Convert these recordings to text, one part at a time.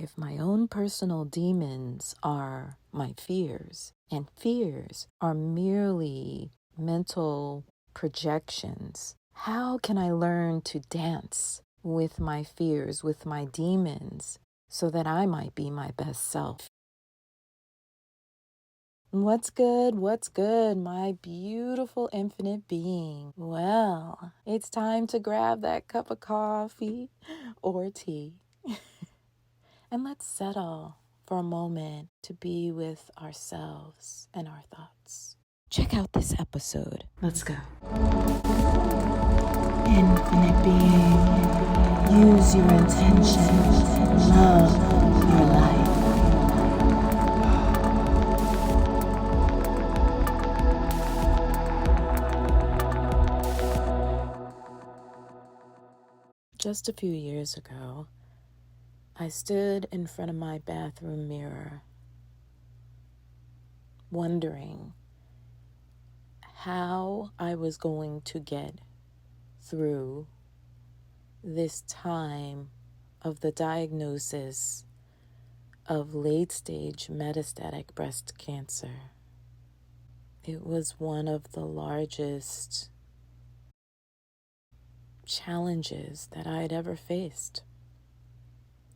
If my own personal demons are my fears, and fears are merely mental projections, how can I learn to dance with my fears, with my demons, so that I might be my best self? What's good? What's good, my beautiful infinite being? Well, it's time to grab that cup of coffee or tea and let's settle for a moment to be with ourselves and our thoughts. Check out this episode. Let's go. Infinite being, use your intention, love your life. Just a few years ago, I stood in front of my bathroom mirror, wondering how I was going to get through this time of the diagnosis of late-stage metastatic breast cancer. It was one of the largest challenges that I had ever faced.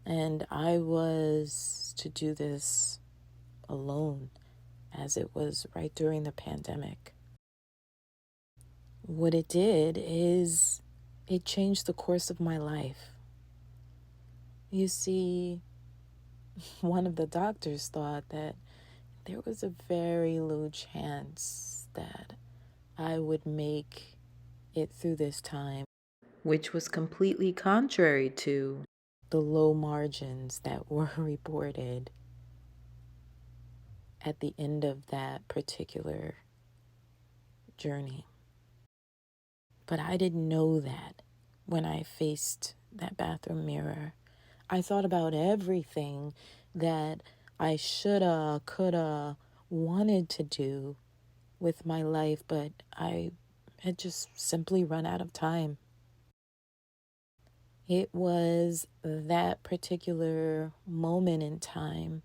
And I was to do this alone, as it was right during the pandemic. What it did is it changed the course of my life. You see, one of the doctors thought that there was a very low chance that I would make it through this time, which was completely contrary to the low margins that were reported at the end of that particular journey. But I didn't know that when I faced that bathroom mirror. I thought about everything that I shoulda, coulda, wanted to do with my life, but I had just simply run out of time. It was that particular moment in time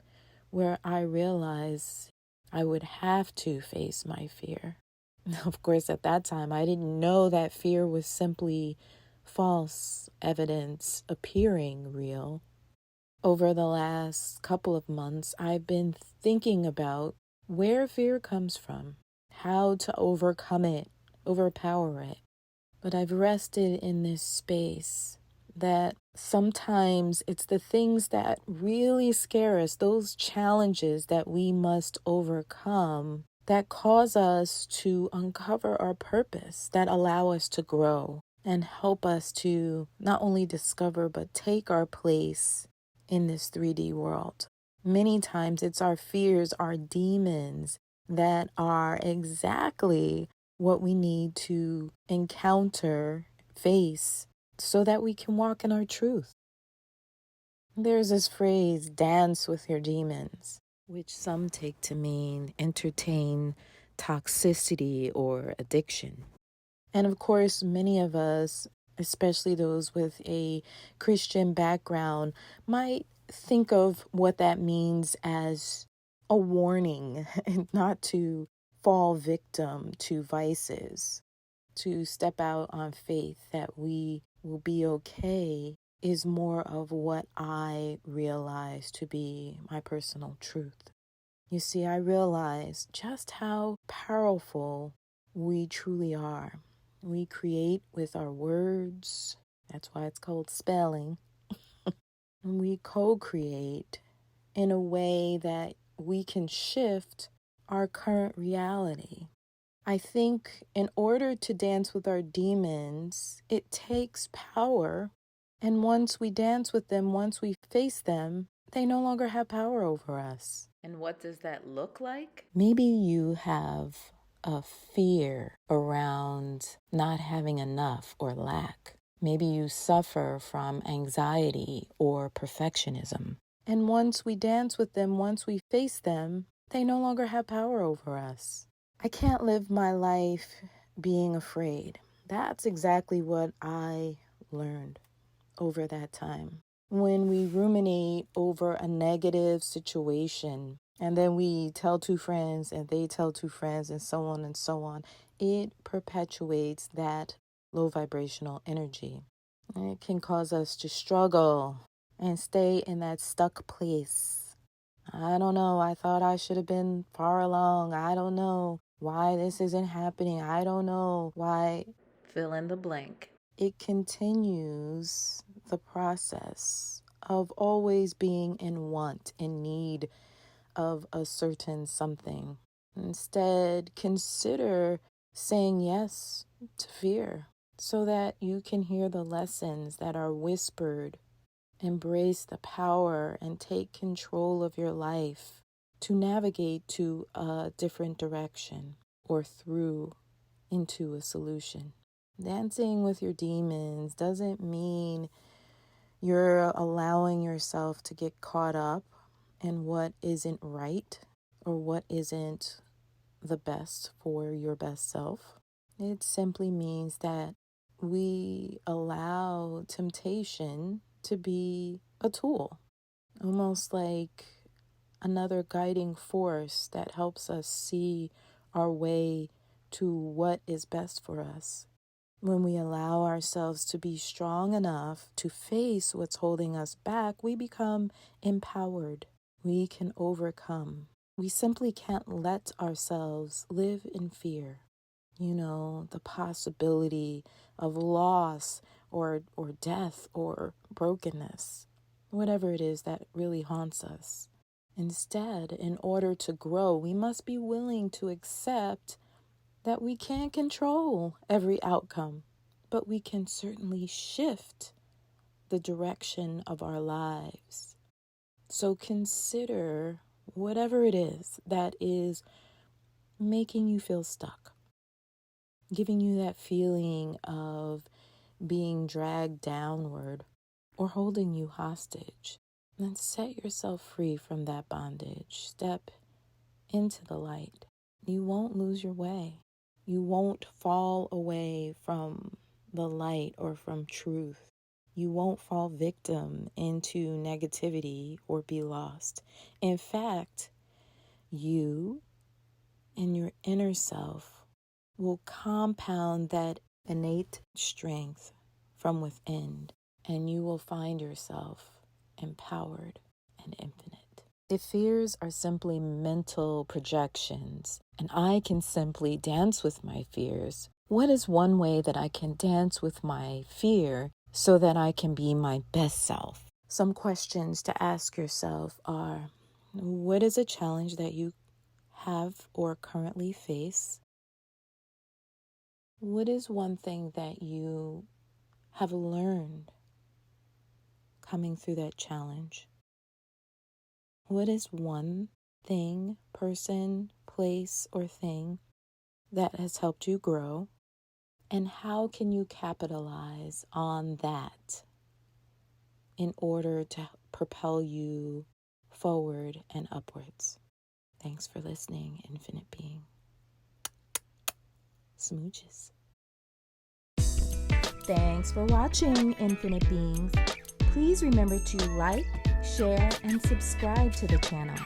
where I realized I would have to face my fear. Of course, at that time, I didn't know that fear was simply false evidence appearing real. Over the last couple of months, I've been thinking about where fear comes from, how to overcome it, overpower it. But I've rested in this space that sometimes it's the things that really scare us, those challenges that we must overcome, that cause us to uncover our purpose, that allow us to grow and help us to not only discover but take our place in this 3D world. Many times it's our fears, our demons that are exactly what we need to encounter, face, so that we can walk in our truth. There's this phrase, dance with your demons, which some take to mean entertain toxicity or addiction. And of course, many of us, especially those with a Christian background, might think of what that means as a warning not to fall victim to vices, to step out on faith that we will be okay, is more of what I realize to be my personal truth. You see, I realize just how powerful we truly are. We create with our words. That's why it's called spelling. And we co-create in a way that we can shift our current reality. I think in order to dance with our demons, it takes power. And once we dance with them, once we face them, they no longer have power over us. And what does that look like? Maybe you have a fear around not having enough or lack. Maybe you suffer from anxiety or perfectionism. And once we dance with them, once we face them, they no longer have power over us. I can't live my life being afraid. That's exactly what I learned over that time. when we ruminate over a negative situation, and then we tell two friends and they tell two friends and so on and so on, it perpetuates that low vibrational energy. And it can cause us to struggle and stay in that stuck place. I don't know. I thought I should have been far along. I don't know why this isn't happening. I don't know why. Fill in the blank. It continues the process of always being in want, in need of a certain something. Instead, consider saying yes to fear so that you can hear the lessons that are whispered. Embrace the power and take control of your life to navigate to a different direction or through into a solution. Dancing with your demons doesn't mean you're allowing yourself to get caught up in what isn't right or what isn't the best for your best self. It simply means that we allow temptation to be a tool, almost like another guiding force that helps us see our way to what is best for us. When we allow ourselves to be strong enough to face what's holding us back, we become empowered. We can overcome. We simply can't let ourselves live in fear. The possibility of loss or death or brokenness, whatever it is that really haunts us. Instead, in order to grow, we must be willing to accept that we can't control every outcome, but we can certainly shift the direction of our lives. So consider whatever it is that is making you feel stuck, giving you that feeling of being dragged downward or holding you hostage. Then set yourself free from that bondage. Step into the light. You won't lose your way. You won't fall away from the light or from truth. You won't fall victim into negativity or be lost. In fact, you and your inner self will compound that innate strength from within, and you will find yourself empowered and infinite. If fears are simply mental projections, and I can simply dance with my fears, what is one way that I can dance with my fear so that I can be my best self? Some questions to ask yourself are, what is a challenge that you have or currently face? What is one thing that you have learned coming through that challenge? What is one thing, person, place, or thing that has helped you grow? And how can you capitalize on that in order to propel you forward and upwards? Thanks for listening, Infinite Being. Smooches. Thanks for watching, Infinite Beings. Please remember to like, share, and subscribe to the channel.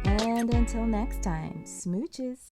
And until next time, smooches.